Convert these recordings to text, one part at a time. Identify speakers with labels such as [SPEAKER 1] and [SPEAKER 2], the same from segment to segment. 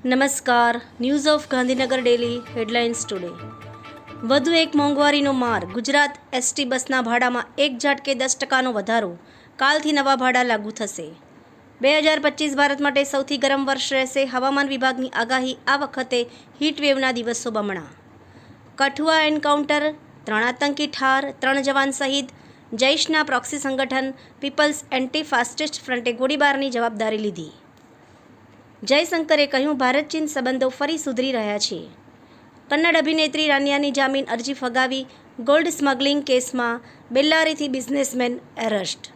[SPEAKER 1] નમસ્કાર. News of Gandhinagar daily headlines today. વધુ એક મોંઘવારીનો માર. ગુજરાત એસટી બસના ભાડામાં એક ઝાટકે 10% વધારો. કાલથી નવા ભાડા લાગુ થશે. 2025 ભારત માટે સૌથી ગરમ વર્ષ રહેશે. હવામાન વિભાગની આગાહી. આ વખતે હીટવેવના દિવસો બમણા. કઠુઆ એન્કાઉન્ટર, 3 આતંકી ઠાર, 3 જવાન શહીદ. જૈશના પ્રોક્સી સંગઠન પીપલ્સ એન્ટી ફાસ્ટિસ્ટ ફ્રન્ટે ગોળીબારની જવાબદારી લીધી. જયશંકરે કહ્યું, ભારત ચીન સંબંધો ફરી સુધરી રહ્યા છે. કન્નડ અભિનેત્રી રાન્યાની જામીન અરજી ફગાવી. ગોલ્ડ સ્મગલિંગ કેસમાં બેલ્લારીથી બિઝનેસમેન એરેસ્ટ.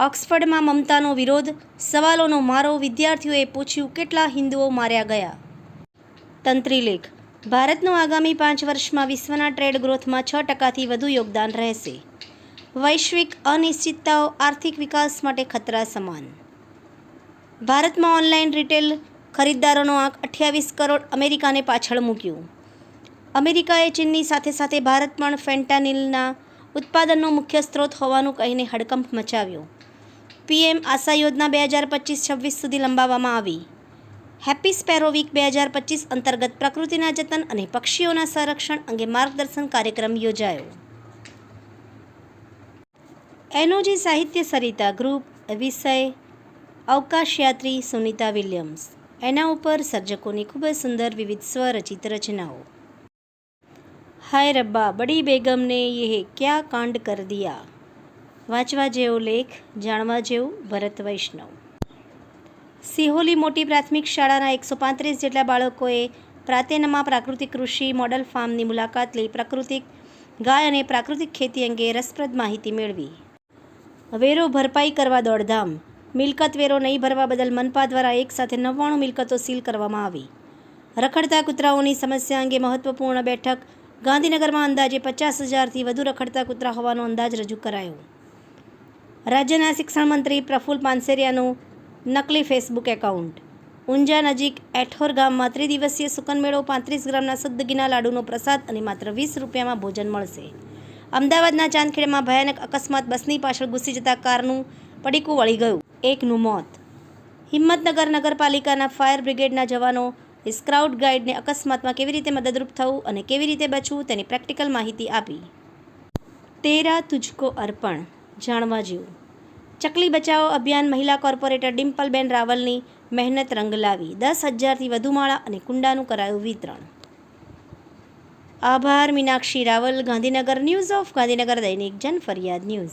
[SPEAKER 1] ઓક્સફર્ડમાં મમતાનો વિરોધ, સવાલોનો મારો. વિદ્યાર્થીઓએ પૂછ્યું, કેટલા હિન્દુઓ માર્યા ગયા? તંત્રીલેખ. ભારતનું આગામી 5 વર્ષમાં વિશ્વના ટ્રેડ ગ્રોથમાં 6%થી વધુ યોગદાન રહેશે. વૈશ્વિક અનિશ્ચિતતાઓ આર્થિક વિકાસ માટે ખતરા સમાન. ભારતમાં ઓનલાઈન રિટેલ ખરીદદારોનો આંક 28 કરોડ. અમેરિકાને પાછળ મૂક્યું. અમેરિકાએ ચીનની સાથે સાથે ભારત પણ ફેન્ટાનિલના ઉત્પાદનનો મુખ્ય સ્ત્રોત હોવાનું કહીને હડકંપ મચાવ્યો. પીએમ આશા યોજના 2025-26 સુધી લંબાવવામાં આવી. હેપી સ્પેરો વીક 2025 અંતર્ગત પ્રકૃતિના જતન અને પક્ષીઓના સંરક્ષણ અંગે માર્ગદર્શન કાર્યક્રમ યોજાયો. એનઓજી સાહિત્ય સરિતા ગ્રુપ. વિષય અવકાશયાત્રી સુનિતા વિલિયમ્સ. એના ઉપર સર્જકોની ખૂબ જ સુંદર વિવિધ સ્વરચિત રચનાઓ. હાય રબ્બા, બડી બેગમને યે ક્યા કાંડ કર દિયા. વાંચવા જેવો લેખ, જાણવા જેવું ભરત વૈષ્ણવ. સિહોલી મોટી પ્રાથમિક શાળાના 135 જેટલા બાળકોએ પ્રાતેનમાં પ્રાકૃતિક કૃષિ મોડલ ફાર્મની મુલાકાત લઈ પ્રાકૃતિક ગાય અને પ્રાકૃતિક ખેતી અંગે રસપ્રદ માહિતી મેળવી. વેરો ભરપાઈ કરવા દોડધામ. મિલકત વેરો નહીં ભરવા બદલ મનપા દ્વારા એક સાથે 99 મિલકતો સીલ કરવામાં આવી. રખડતા કૂતરાઓની સમસ્યા અંગે મહત્વપૂર્ણ બેઠક. ગાંધીનગરમાં અંદાજે 50,000થી વધુ રખડતા કૂતરા હોવાનો અંદાજ રજૂ કરાયો. રાજ્યના શિક્ષણ મંત્રી પ્રફુલ પાનસેરિયાનું નકલી ફેસબુક એકાઉન્ટ. ઊંઝા નજીક એઠોર ગામમાં ત્રિદિવસીય સુકનમેળો. 35 ગ્રામના શુદ્ધ ઘીના લાડુનો પ્રસાદ અને માત્ર 20 રૂપિયામાં ભોજન મળશે. અમદાવાદના ચાંદખેડામાં ભયાનક અકસ્માત. બસની પાછળ ઘૂસી જતા કારનું પડીકું વળી ગયું. એકનું મોત. હિંમતનગર નગરપાલિકાના ફાયર બ્રિગેડના જવાનો સ્કાઉટ ગાઈડને અકસ્માતમાં કેવી રીતે મદદરૂપ થવું અને કેવી રીતે બચવું તેની પ્રેક્ટિકલ માહિતી આપી. તેરા તુજકો અર્પણ. જાણવા જેવું. ચકલી બચાવો અભિયાન. મહિલા કોર્પોરેટર ડિમ્પલબેન રાવલની મહેનત રંગ લાવી. 10,000થી વધુ માળા અને કુંડાનું કરાયું વિતરણ. આભાર મીનાક્ષી રાવલ. ગાંધીનગર. ન્યૂઝ ઓફ ગાંધીનગર દૈનિક જન ફરિયાદ ન્યૂઝ.